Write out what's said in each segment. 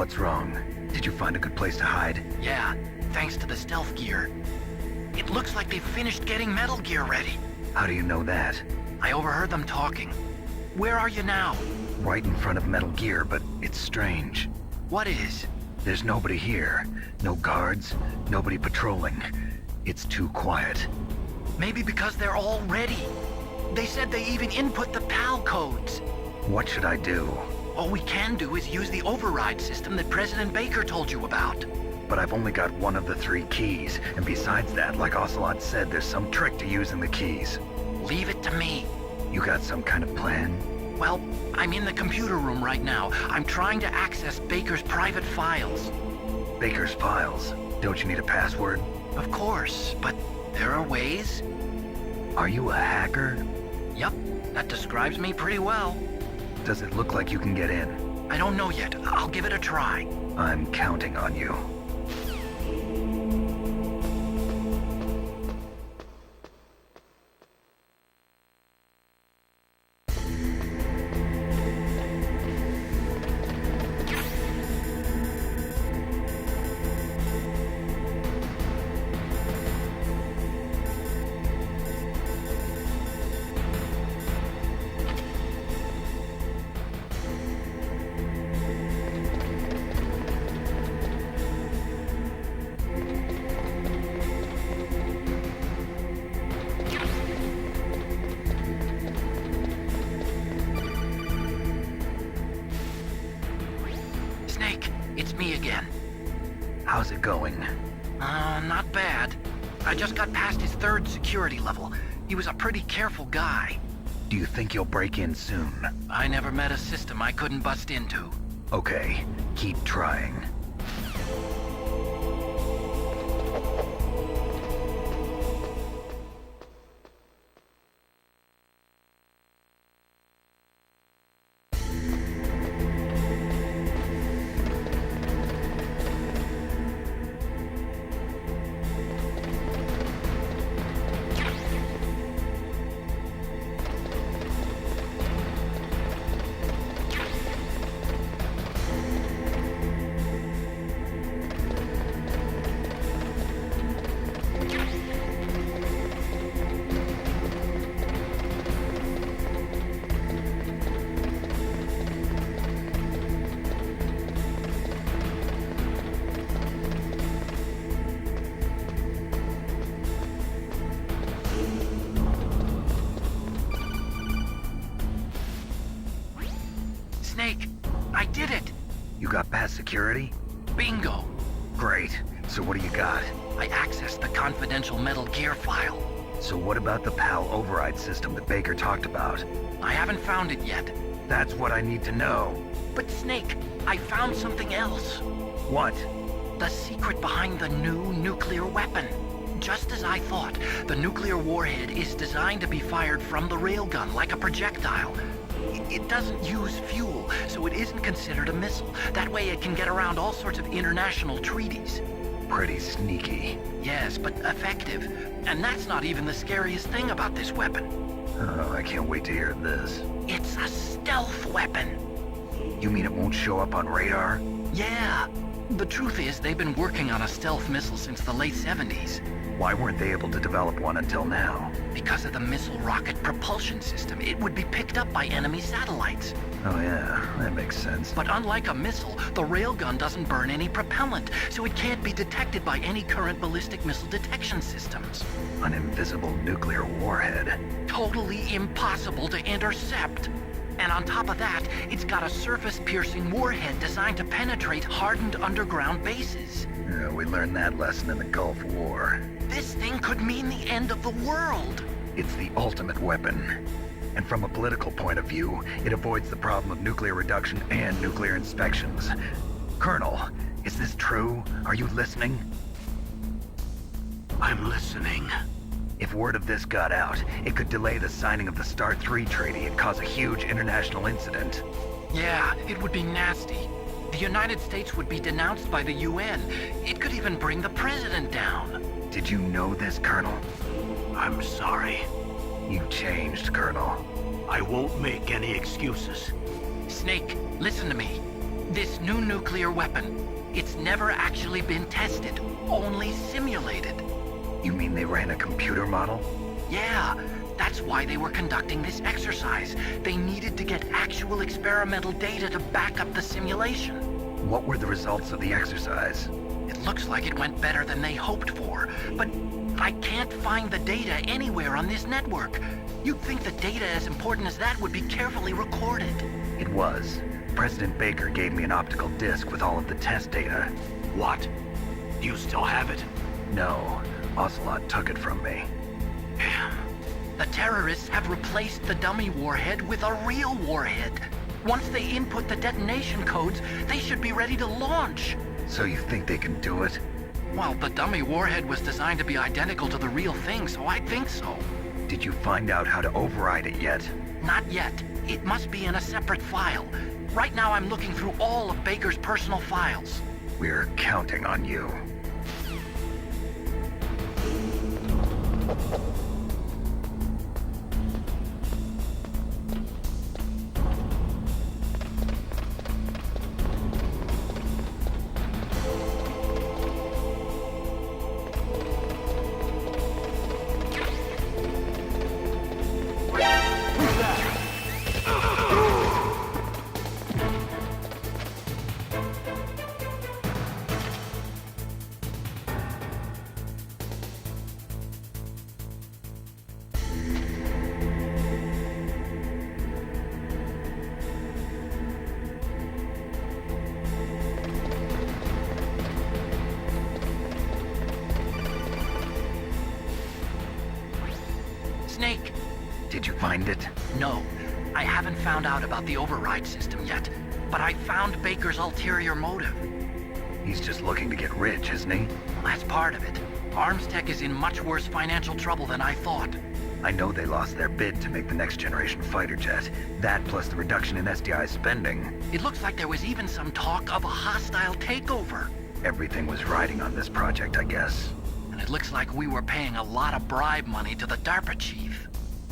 What's wrong? Did you find a good place to hide? Yeah, thanks to the stealth gear. It looks like they've finished getting Metal Gear ready. How do you know that? I overheard them talking. Where are you now? Right in front of Metal Gear, but it's strange. What is? There's nobody here. No guards, nobody patrolling. It's too quiet. Maybe because they're all ready. They said they even input the PAL codes. What should I do? All we can do is use the override system that President Baker told you about. But I've only got one of the 3 keys, and besides that, like Ocelot said, there's some trick to using the keys. Leave it to me. You got some kind of plan? Well, I'm in the computer room right now. I'm trying to access Baker's private files. Baker's files? Don't you need a password? Of course, but there are ways. Are you a hacker? Yup, that describes me pretty well. Does it look like you can get in? I don't know yet. I'll give it a try. I'm counting on you. It's me again. How's it going? Not bad. I just got past his 3rd security level. He was a pretty careful guy. Do you think you'll break in soon? I never met a system I couldn't bust into. Okay, keep trying. Snake, I did it! You got past security? Bingo! Great. So what do you got? I accessed the confidential Metal Gear file. So what about the PAL override system that Baker talked about? I haven't found it yet. That's what I need to know. But Snake, I found something else. What? The secret behind the new nuclear weapon. Just as I thought, the nuclear warhead is designed to be fired from the railgun like a projectile. It doesn't use fuel, so it isn't considered a missile. That way it can get around all sorts of international treaties. Pretty sneaky. Yes, but effective. And that's not even the scariest thing about this weapon. Oh, I can't wait to hear this. It's a stealth weapon. You mean it won't show up on radar? Yeah. The truth is, they've been working on a stealth missile since the late 70s. Why weren't they able to develop one until now? Because of the missile rocket propulsion system, it would be picked up by enemy satellites. Oh yeah, that makes sense. But unlike a missile, the railgun doesn't burn any propellant, so it can't be detected by any current ballistic missile detection systems. An invisible nuclear warhead. Totally impossible to intercept. And on top of that, it's got a surface-piercing warhead designed to penetrate hardened underground bases. Yeah, we learned that lesson in the Gulf War. This thing could mean the end of the world. It's the ultimate weapon. And from a political point of view, it avoids the problem of nuclear reduction and nuclear inspections. Colonel, is this true? Are you listening? I'm listening. If word of this got out, it could delay the signing of the START 3 treaty and cause a huge international incident. Yeah, it would be nasty. The United States would be denounced by the UN. It could even bring the president down. Did you know this, Colonel? I'm sorry. You changed, Colonel. I won't make any excuses. Snake, listen to me. This new nuclear weapon, it's never actually been tested, only simulated. You mean they ran a computer model? Yeah, that's why they were conducting this exercise. They needed to get actual experimental data to back up the simulation. What were the results of the exercise? It looks like it went better than they hoped for, but I can't find the data anywhere on this network. You'd think the data as important as that would be carefully recorded. It was. President Baker gave me an optical disc with all of the test data. What? Do you still have it? No, Ocelot took it from me. Damn. The terrorists have replaced the dummy warhead with a real warhead. Once they input the detonation codes, they should be ready to launch. So you think they can do it? Well, the dummy warhead was designed to be identical to the real thing, so I think so. Did you find out how to override it yet? Not yet. It must be in a separate file. Right now I'm looking through all of Baker's personal files. We're counting on you. Snake. Did you find it? No, I haven't found out about the override system yet, but I found Baker's ulterior motive. He's just looking to get rich, isn't he? That's part of it. Armstech is in much worse financial trouble than I thought. I know they lost their bid to make the next generation fighter jet. That plus the reduction in SDI spending. It looks like there was even some talk of a hostile takeover. Everything was riding on this project, I guess. And it looks like we were paying a lot of bribe money to the DARPA chief.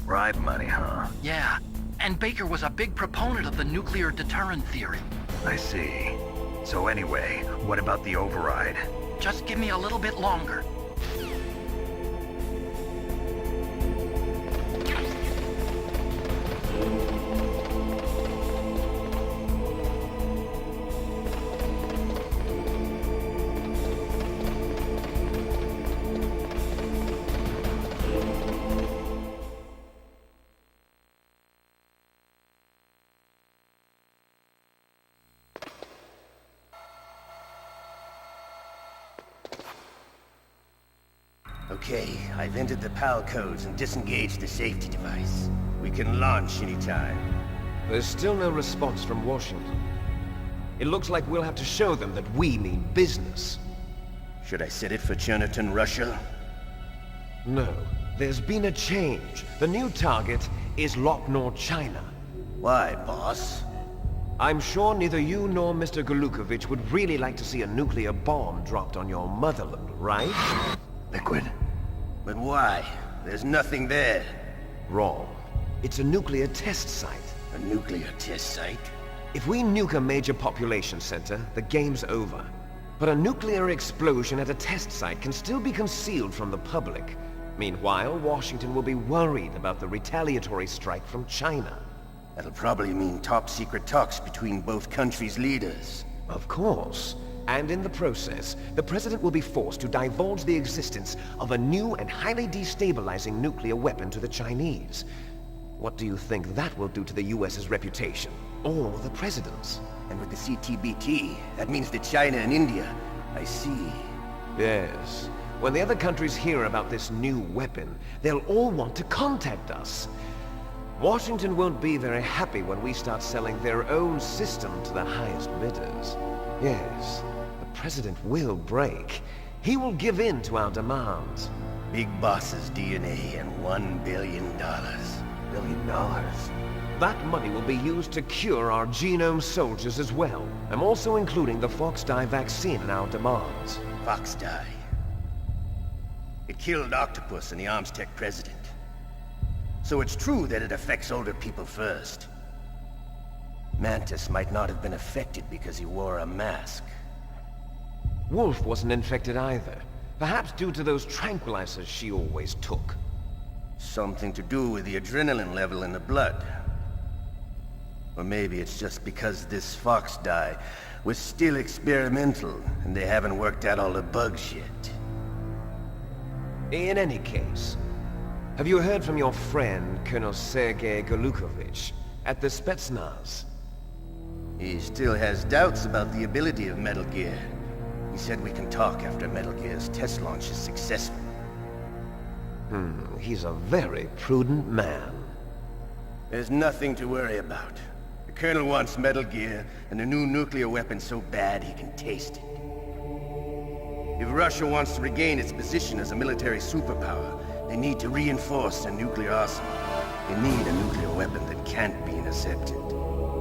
Bribe money, huh? Yeah, and Baker was a big proponent of the nuclear deterrent theory. I see. So anyway, what about the override? Just give me a little bit longer. Okay, I've entered the PAL codes and disengaged the safety device. We can launch anytime. There's still no response from Washington. It looks like we'll have to show them that we mean business. Should I set it for Cherniton, Russia? No, there's been a change. The new target is Locknor, China. Why, boss? I'm sure neither you nor Mr. Golukovich would really like to see a nuclear bomb dropped on your motherland, right? Liquid? But why? There's nothing there. Wrong. It's a nuclear test site. A nuclear test site? If we nuke a major population center, the game's over. But a nuclear explosion at a test site can still be concealed from the public. Meanwhile, Washington will be worried about the retaliatory strike from China. That'll probably mean top-secret talks between both countries' leaders. Of course. And in the process, the President will be forced to divulge the existence of a new and highly destabilizing nuclear weapon to the Chinese. What do you think that will do to the US's reputation? Or the President's? And with the CTBT, that means that China and India. I see. Yes. When the other countries hear about this new weapon, they'll all want to contact us. Washington won't be very happy when we start selling their own system to the highest bidders. Yes, the President will break. He will give in to our demands. Big Boss's DNA and $1 billion. $1 billion? That money will be used to cure our genome soldiers as well. I'm also including the Fox-Die vaccine in our demands. Fox-Die. It killed Octopus and the Armstech president. So it's true that it affects older people first. Mantis might not have been affected because he wore a mask. Wolf wasn't infected either. Perhaps due to those tranquilizers she always took. Something to do with the adrenaline level in the blood. Or maybe it's just because this fox dye was still experimental and they haven't worked out all the bugs yet. In any case, have you heard from your friend, Colonel Sergei Golukovich, at the Spetsnaz? He still has doubts about the ability of Metal Gear. He said we can talk after Metal Gear's test launch is successful. He's a very prudent man. There's nothing to worry about. The Colonel wants Metal Gear and a new nuclear weapon so bad he can taste it. If Russia wants to regain its position as a military superpower, they need to reinforce their nuclear arsenal. They need a nuclear weapon that can't be intercepted.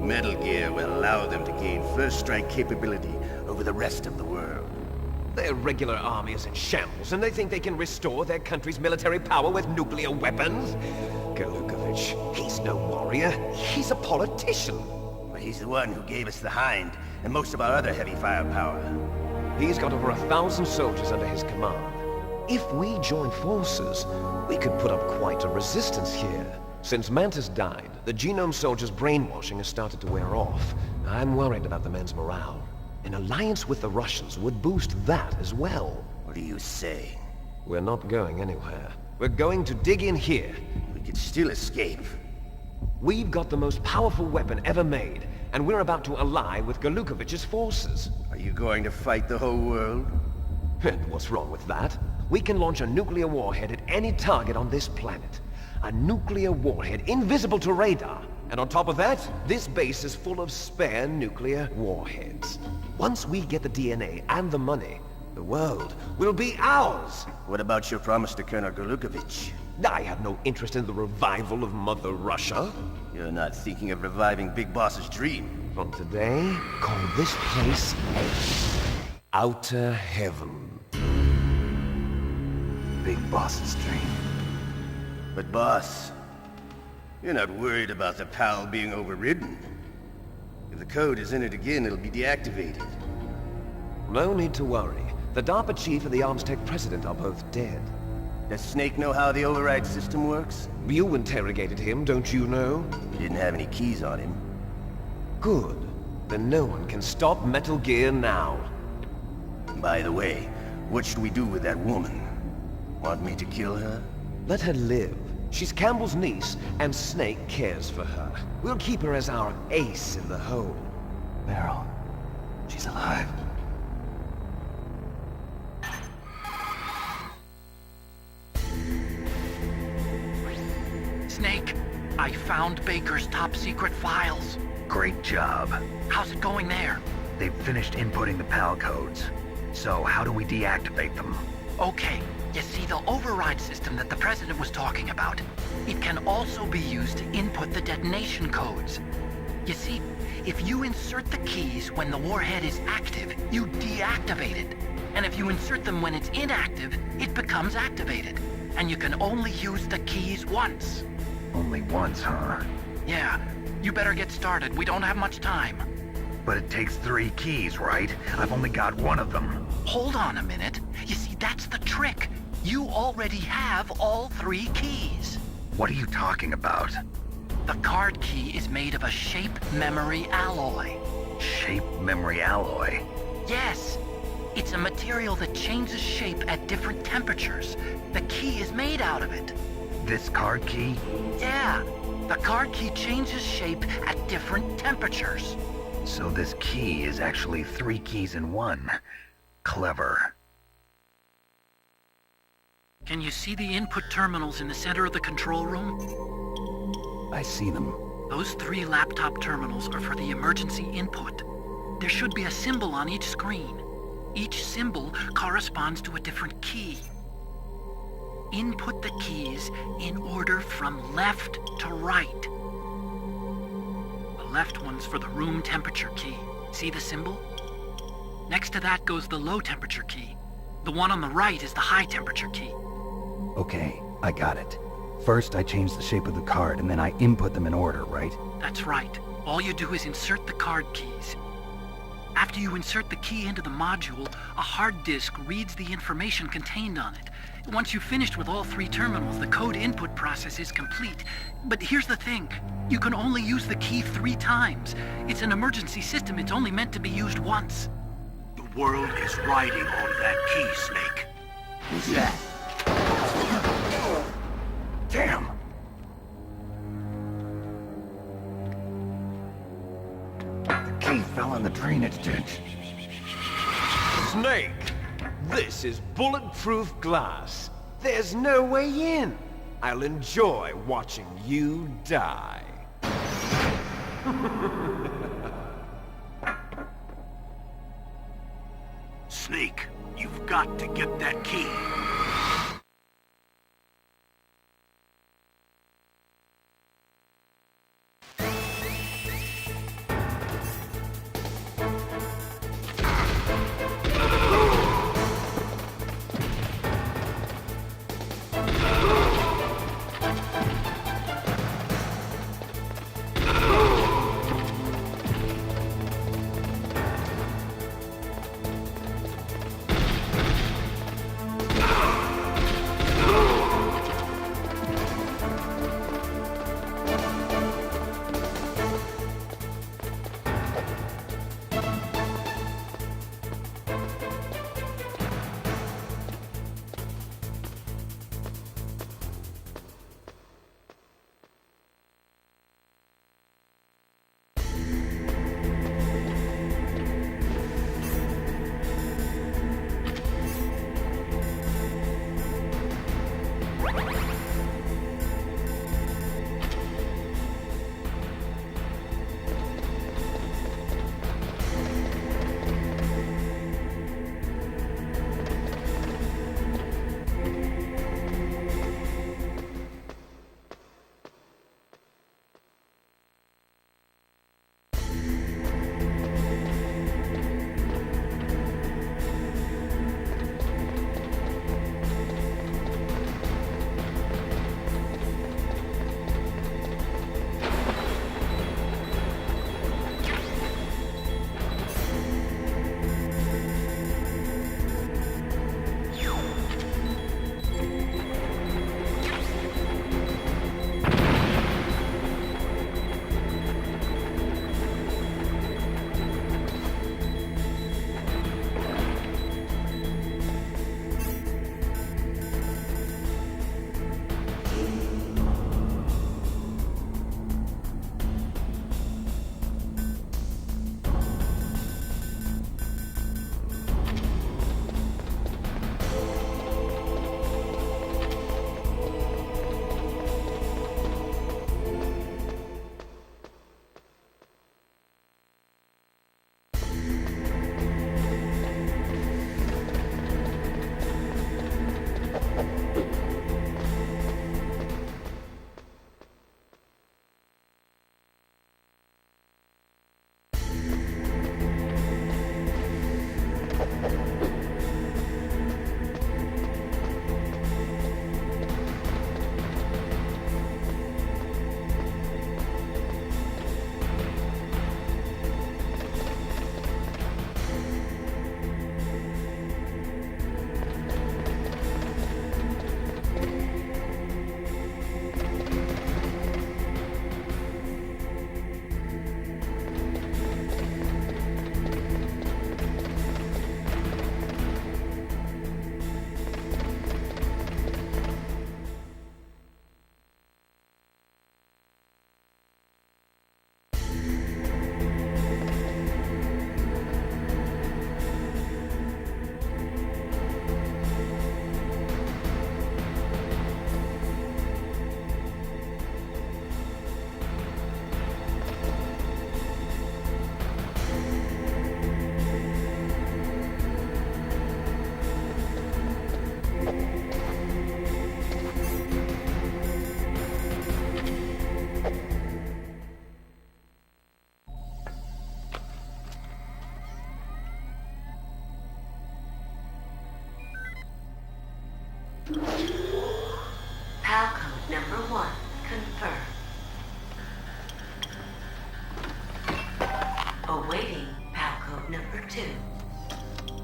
Metal Gear will allow them to gain first strike capability over the rest of the world. Their regular army is in shambles, and they think they can restore their country's military power with nuclear weapons? Golukovich, he's no warrior. He's a politician. But he's the one who gave us the Hind and most of our other heavy firepower. He's got over 1,000 soldiers under his command. If we join forces, we could put up quite a resistance here. Since Mantis died, the Genome Soldiers' brainwashing has started to wear off. I'm worried about the men's morale. An alliance with the Russians would boost that as well. What are you saying? We're not going anywhere. We're going to dig in here. We could still escape. We've got the most powerful weapon ever made, and we're about to ally with Golukovich's forces. Are you going to fight the whole world? And what's wrong with that? We can launch a nuclear warhead at any target on this planet. A nuclear warhead invisible to radar. And on top of that, this base is full of spare nuclear warheads. Once we get the DNA and the money, the world will be ours! What about your promise to Colonel Golukovich? I have no interest in the revival of Mother Russia. You're not thinking of reviving Big Boss's dream. From today, call this place Outer Heaven. Big Boss's dream. But boss, you're not worried about the PAL being overridden. If the code is entered again, it'll be deactivated. No need to worry. The DARPA chief and the Arms Tech president are both dead. Does Snake know how the override system works? You interrogated him, don't you know? He didn't have any keys on him. Good. Then no one can stop Metal Gear now. By the way, what should we do with that woman? Want me to kill her? Let her live. She's Campbell's niece, and Snake cares for her. We'll keep her as our ace in the hole. Meryl, she's alive. Snake, I found Baker's top-secret files. Great job. How's it going there? They've finished inputting the PAL codes. So how do we deactivate them? Okay, you see the override system that the President was talking about. It can also be used to input the detonation codes. You see, if you insert the keys when the warhead is active, you deactivate it. And if you insert them when it's inactive, it becomes activated. And you can only use the keys once. Only once, huh? Yeah, you better get started. We don't have much time. But it takes 3 keys, right? I've only got one of them. Hold on a minute. You see, that's the trick. You already have all 3 keys. What are you talking about? The card key is made of a shape memory alloy. Shape memory alloy? Yes. It's a material that changes shape at different temperatures. The key is made out of it. This card key? Yeah. The card key changes shape at different temperatures. So this key is actually 3 keys in one. Clever. Can you see the input terminals in the center of the control room? I see them. Those 3 laptop terminals are for the emergency input. There should be a symbol on each screen. Each symbol corresponds to a different key. Input the keys in order from left to right. The left one's for the room temperature key. See the symbol? Next to that goes the low temperature key. The one on the right is the high temperature key. Okay, I got it. First, I change the shape of the card, and then I input them in order, right? That's right. All you do is insert the card keys. After you insert the key into the module, a hard disk reads the information contained on it. Once you've finished with all 3 terminals, the code input process is complete. But here's the thing. You can only use the key 3 times. It's an emergency system. It's only meant to be used once. The world is riding on that key, Snake. Who's that? Damn! The key fell in the drainage ditch. Snake! This is bulletproof glass. There's no way in. I'll enjoy watching you die. Snake, you've got to get that key.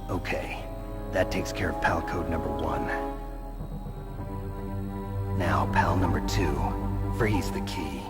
Okay, that takes care of pal code number 1. Now, pal number 2, freeze the key.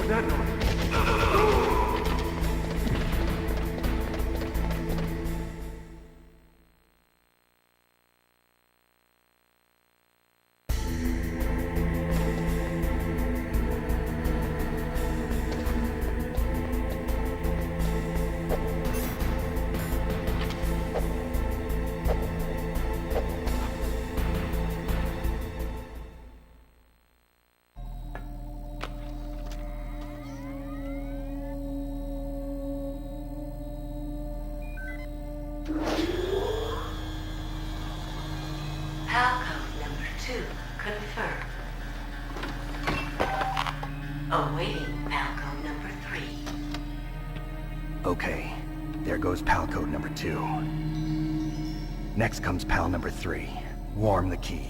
was that noise? PAL code number 2 confirmed. Awaiting PAL code number 3. Okay, there goes PAL code number 2. Next comes PAL number 3. Warm the key.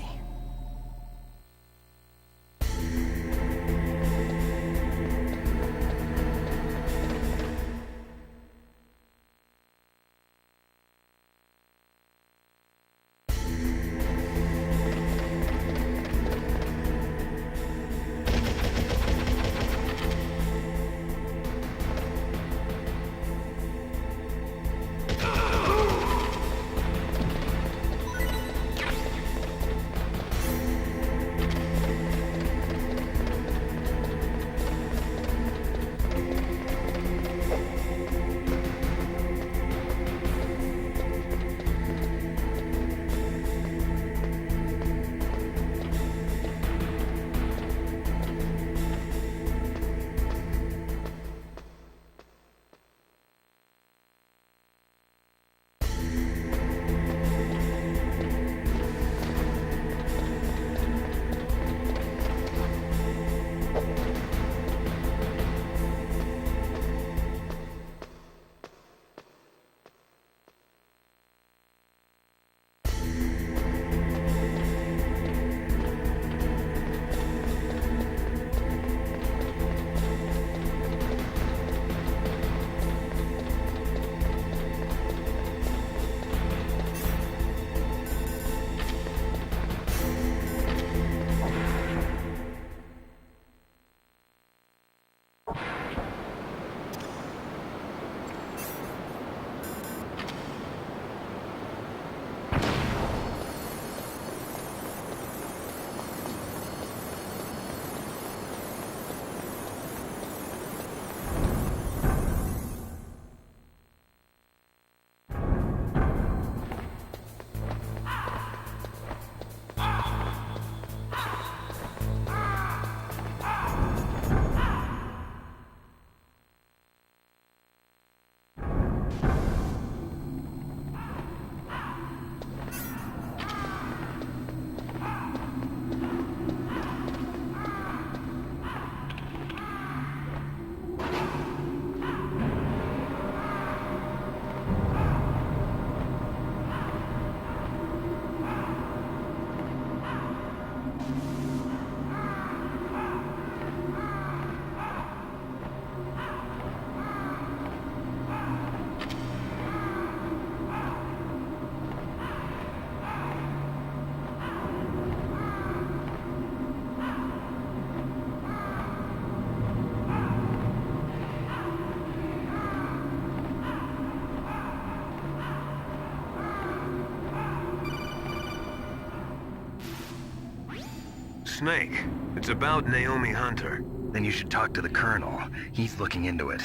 Snake, it's about Naomi Hunter. Then you should talk to the Colonel. He's looking into it.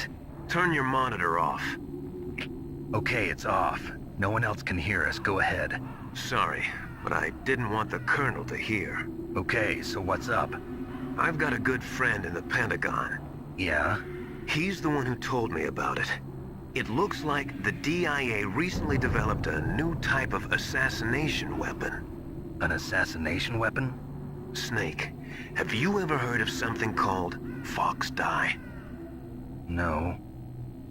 Turn your monitor off. Okay, it's off. No one else can hear us. Go ahead. Sorry, but I didn't want the Colonel to hear. Okay, so what's up? I've got a good friend in the Pentagon. Yeah? He's the one who told me about it. It looks like the DIA recently developed a new type of assassination weapon. An assassination weapon? Snake, have you ever heard of something called Fox Dye? No.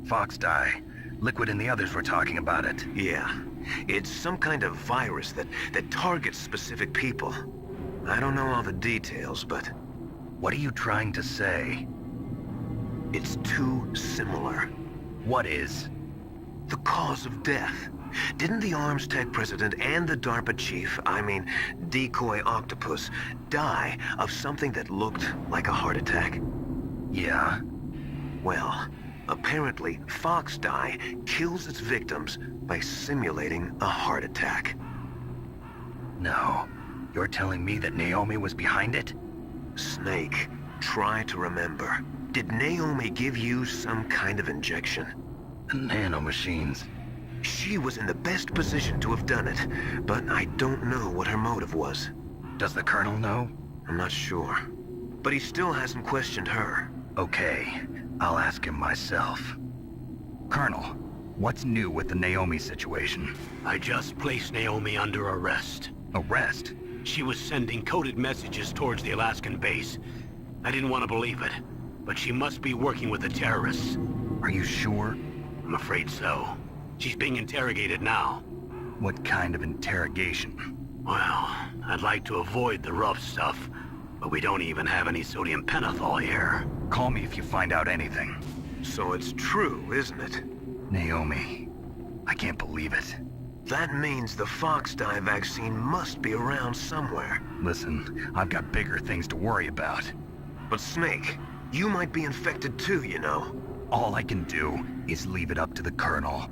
Fox dye. Liquid and the others were talking about it. Yeah. It's some kind of virus that targets specific people. I don't know all the details, but What are you trying to say? it's too similar. What is? The cause of death. Didn't the Arms Tech president and the DARPA chief, I mean, Decoy Octopus, die of something that looked like a heart attack? Yeah? Well, apparently Fox dye kills its victims by simulating a heart attack. No. You're telling me that Naomi was behind it? Snake, try to remember. Did Naomi give you some kind of injection? The nanomachines. She was in the best position to have done it, but I don't know what her motive was. Does the Colonel know? I'm not sure. But he still hasn't questioned her. Okay, I'll ask him myself. Colonel, what's new with the Naomi situation? I just placed Naomi under arrest. Arrest? She was sending coded messages towards the Alaskan base. I didn't want to believe it, but she must be working with the terrorists. Are you sure? I'm afraid so. She's being interrogated now. What kind of interrogation? Well, I'd like to avoid the rough stuff, but we don't even have any sodium pentothal here. Call me if you find out anything. So it's true, isn't it? Naomi, I can't believe it. That means the Fox dye vaccine must be around somewhere. Listen, I've got bigger things to worry about. But Snake, you might be infected too, you know. All I can do is leave it up to the Colonel.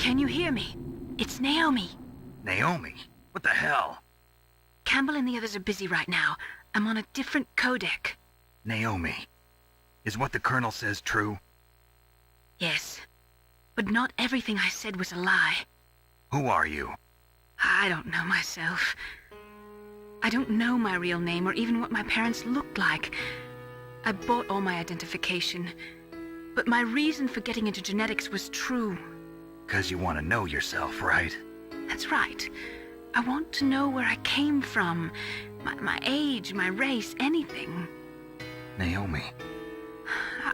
Can you hear me? It's Naomi. Naomi? What the hell? Campbell and the others are busy right now. I'm on a different codec. Naomi, is what the Colonel says true? Yes. But not everything I said was a lie. Who are you? I don't know myself. I don't know my real name or even what my parents looked like. I bought all my identification. But my reason for getting into genetics was true. 'Cause you want to know yourself, right? That's right. I want to know where I came from. My age, my race, anything. Naomi.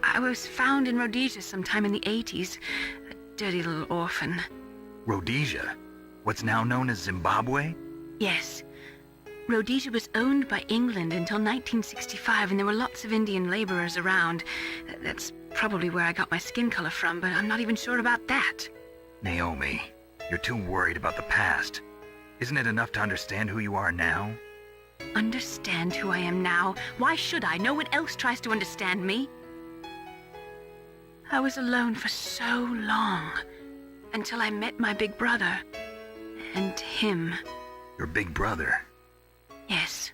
I was found in Rhodesia sometime in the 80s. A dirty little orphan. Rhodesia? What's now known as Zimbabwe? Yes. Rhodesia was owned by England until 1965, and there were lots of Indian laborers around. That's probably where I got my skin color from, but I'm not even sure about that. Naomi, you're too worried about the past. Isn't it enough to understand who you are now? Understand who I am now? Why should I? No one else tries to understand me. I was alone for so long, until I met my big brother. And him. Your big brother? Yes.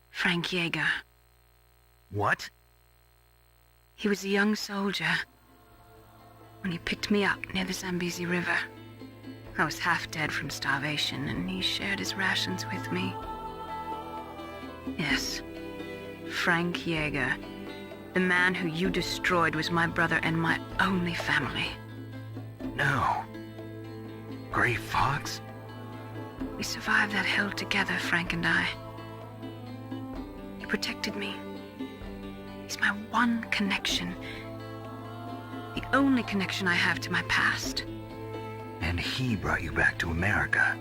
Frank Yeager. What? He was a young soldier when he picked me up near the Zambezi River. I was half dead from starvation, and he shared his rations with me. Yes. Frank Yeager. The man who you destroyed was my brother and my only family. No. Gray Fox? We survived that hell together, Frank and I. He protected me. He's my one connection. The only connection I have to my past. And he brought you back to America?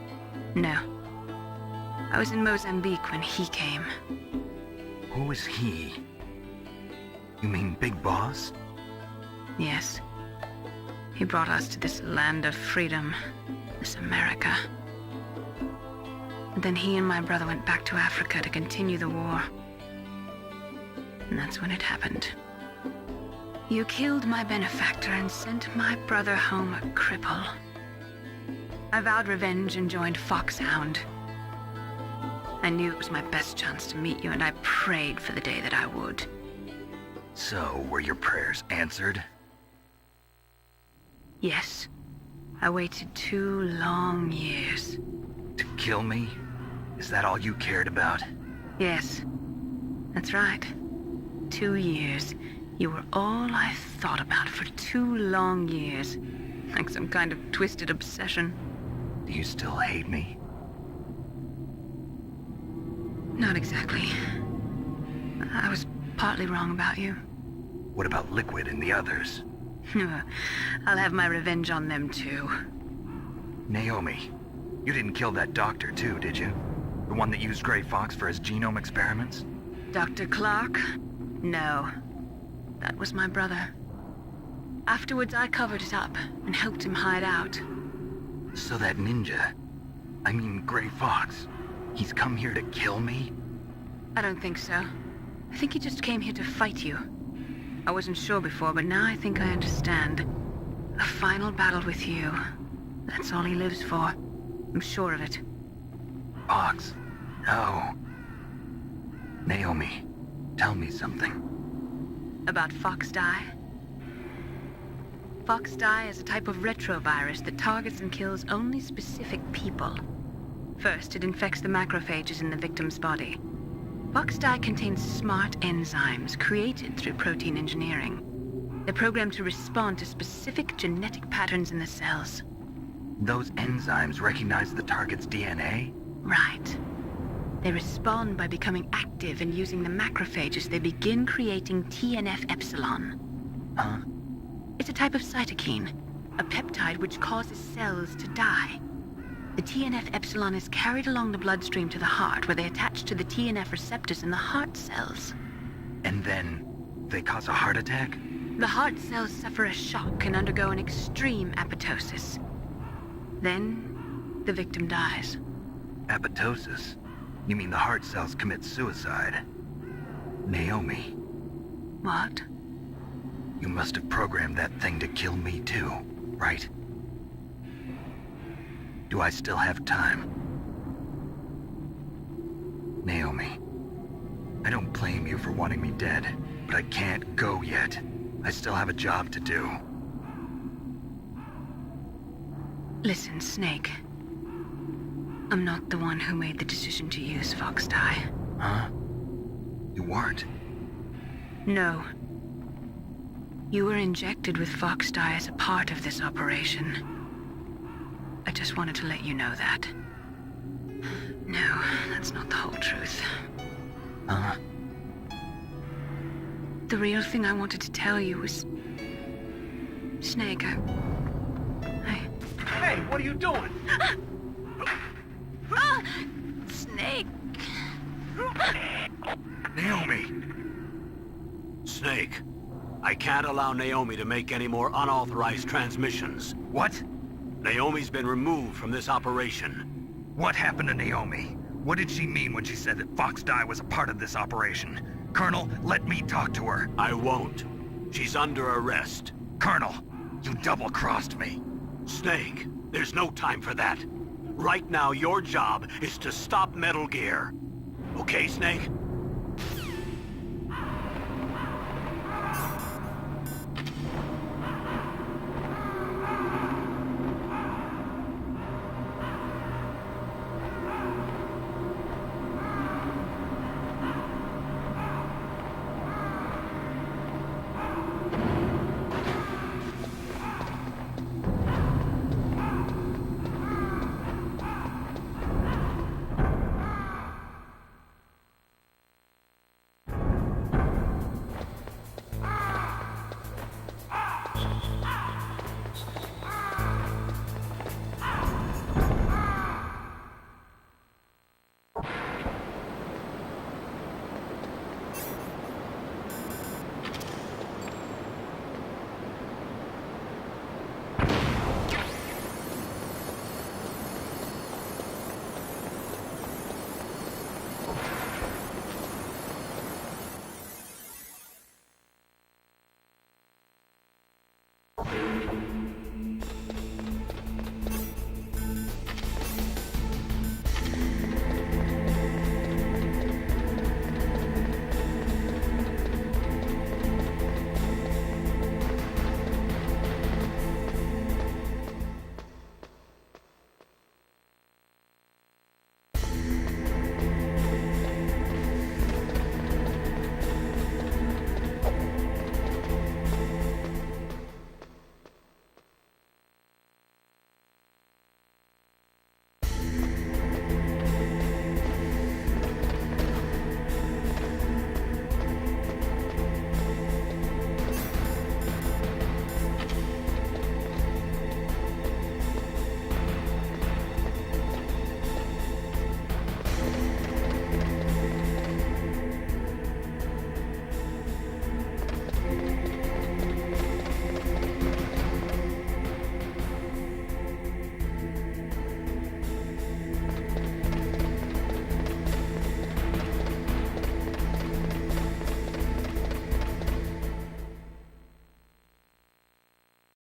No. I was in Mozambique when he came. Who is he? You mean Big Boss? Yes. He brought us to this land of freedom, this America. And then he and my brother went back to Africa to continue the war. And that's when it happened. You killed my benefactor and sent my brother home a cripple. I vowed revenge and joined Foxhound. I knew it was my best chance to meet you, and I prayed for the day that I would. So, were your prayers answered? Yes. I waited 2 long years. To kill me? Is that all you cared about? Yes. That's right. 2 years. You were all I thought about for 2 long years. Like some kind of twisted obsession. Do you still hate me? Not exactly. I was partly wrong about you. What about Liquid and the others? I'll have my revenge on them too. Naomi, you didn't kill that doctor too, did you? The one that used Gray Fox for his genome experiments? Dr. Clark? No. That was my brother. Afterwards, I covered it up and helped him hide out. So that ninja, I mean Gray Fox, he's come here to kill me? I don't think so. I think he just came here to fight you. I wasn't sure before, but now I think I understand. A final battle with you. That's all he lives for. I'm sure of it. Fox, no. Naomi, tell me something. About Fox Die? Fox Die is a type of retrovirus that targets and kills only specific people. First, it infects the macrophages in the victim's body. Fox Die contains smart enzymes created through protein engineering. They're programmed to respond to specific genetic patterns in the cells. Those enzymes recognize the target's DNA? Right. They respond by becoming active and using the macrophages. They begin creating TNF-epsilon. Huh? It's a type of cytokine, a peptide which causes cells to die. The TNF-epsilon is carried along the bloodstream to the heart, where they attach to the TNF receptors in the heart cells. And then they cause a heart attack? The heart cells suffer a shock and undergo an extreme apoptosis. Then, the victim dies. Apoptosis? You mean the heart cells commit suicide? Naomi, What? you must have programmed that thing to kill me too, right? Do I still have time? Naomi, I don't blame you for wanting me dead, but I can't go yet. I still have a job to do. Listen, Snake. I'm not the one who made the decision to use Fox Dye. Huh? You weren't? No. You were injected with Fox Dye as a part of this operation. I just wanted to let you know that. No, that's not the whole truth. Huh? The real thing I wanted to tell you was... Snake, Hey, what are you doing? Snake! Naomi! Snake, I can't allow Naomi to make any more unauthorized transmissions. What? Naomi's been removed from this operation. What happened to Naomi? What did she mean when she said that Fox Dye was a part of this operation? Colonel, let me talk to her. I won't. She's under arrest. Colonel, you double-crossed me. Snake, there's no time for that. Right now, your job is to stop Metal Gear. Okay, Snake?